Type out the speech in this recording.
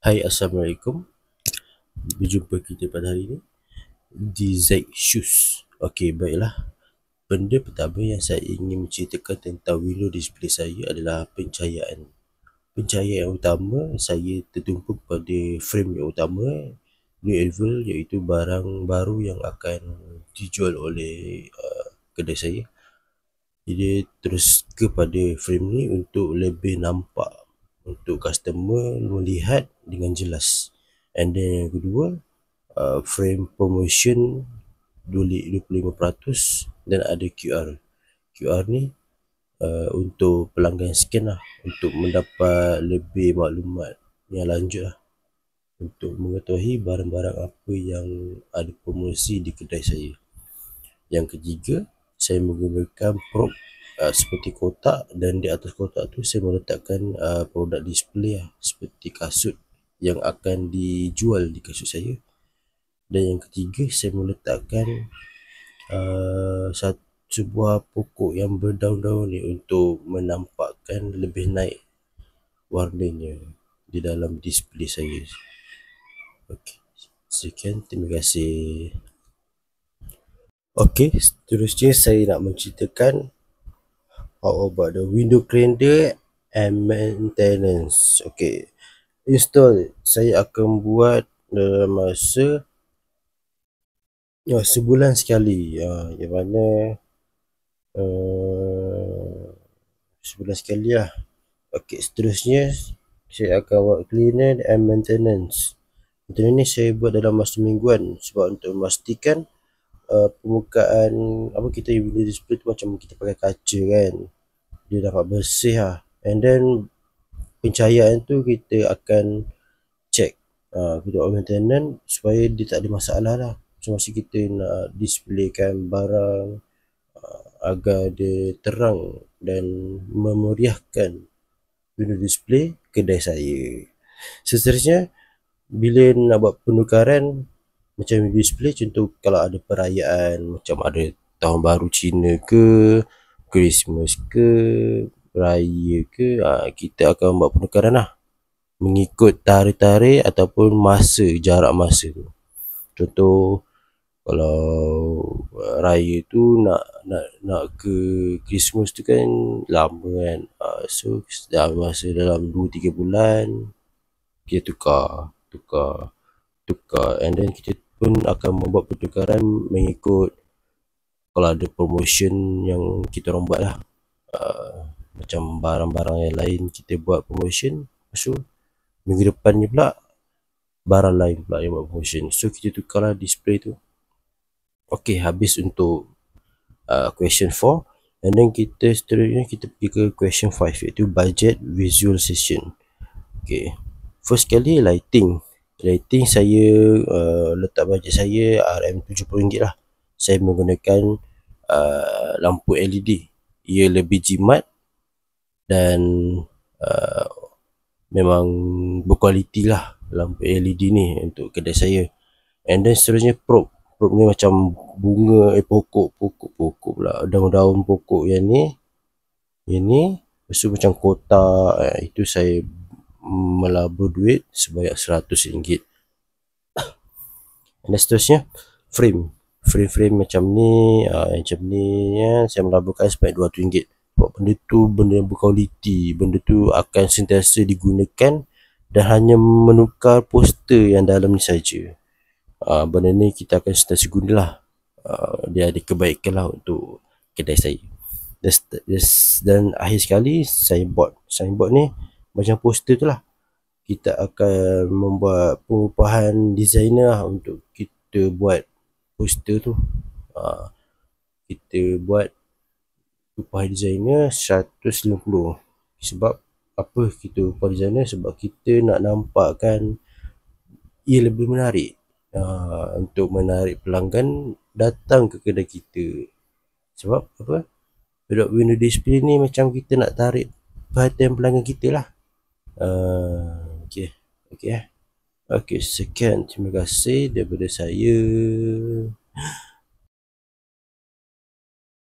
Hai, Assalamualaikum. Berjumpa kita pada hari ini di Zaid Shoes. Okey, baiklah. Benda pertama yang saya ingin menceritakan tentang window display saya adalah pencahayaan. Pencahayaan yang utama saya tertumpu pada frame yang utama, new arrival, iaitu barang baru yang akan dijual oleh kedai saya. Dia terus kepada frame ni untuk lebih nampak, untuk customer melihat dengan jelas. And then yang kedua, frame promotion 25% dan ada QR. QR ni untuk pelanggan scan lah, untuk mendapat lebih maklumat yang lanjut lah, untuk mengetahui barang-barang apa yang ada promosi di kedai saya. Yang ketiga, saya menggunakan prop seperti kotak, dan di atas kotak tu saya meletakkan produk display lah, seperti kasut yang akan dijual di kasut saya. Dan yang ketiga, saya meletakkan sebuah pokok yang berdaun-daun ni untuk menampakkan lebih naik warnanya di dalam display saya. Okey, sekian, terima kasih. Okey, seterusnya saya nak menceritakan how about the window cleaner and maintenance. Okey, install saya akan buat dalam masa sebulan sekali, yang mana sebulan sekali lah. Okey, seterusnya saya akan buat cleaner and maintenance. Maintenance ni saya buat dalam masa mingguan, sebab untuk memastikan permukaan kita window display tu macam kita pakai kaca kan, dia dapat bersih lah. And then pencahayaan tu kita akan check, kita buat maintenance supaya dia tak ada masalah lah semasa kita nak displaykan barang, agar dia terang dan memeriahkan window display kedai saya. Seterusnya, bila nak buat penukaran macam window display, contoh kalau ada perayaan macam ada tahun baru Cina ke, Christmas ke, raya ke, kita akan buat penukaran lah mengikut tarikh-tarikh ataupun masa, jarak masa tu. Contoh kalau raya tu nak ke Christmas tu kan lama kan, so dalam 2-3 bulan kita tukar, and then kita pun akan membuat pertukaran mengikut kalau ada promotion yang kita orang buat lah. Macam barang-barang yang lain kita buat promotion, lepas tu minggu depannya pula barang lain pula yang buat promotion, so kita tukarlah display tu. Okey, habis untuk question 4, and then seterusnya kita pergi ke question 5, iaitu budget visualization. Okey, first sekali lighting saya letak bajet saya RM70 lah. Saya menggunakan lampu LED, ia lebih jimat dan memang berkualiti lah lampu LED ni untuk kedai saya. And then seterusnya prop ni macam bunga, pokok pula, daun-daun pokok yang ni, lepas tu macam kotak, itu saya melabur duit sebanyak RM100. Dan seterusnya frame macam ni, saya melaburkan sebanyak RM200. Sebab benda tu benda yang berkualiti, benda tu akan sentiasa digunakan dan hanya menukar poster yang dalam ni saja. Benda ni kita akan sentiasa gunalah, dia ada kebaikan lah untuk kedai saya. Dan akhir sekali, signboard ni macam poster tu lah, kita akan membuat pengupahan designer lah untuk kita buat poster tu. Kita buat upah designer 150. Sebab apa kita upah designer? Sebab kita nak nampakkan ia lebih menarik, untuk menarik pelanggan datang ke kedai kita. Sebab apa? Produk window display ni macam kita nak tarik perhatian pelanggan kita lah. Okey, sekian, terima kasih daripada saya.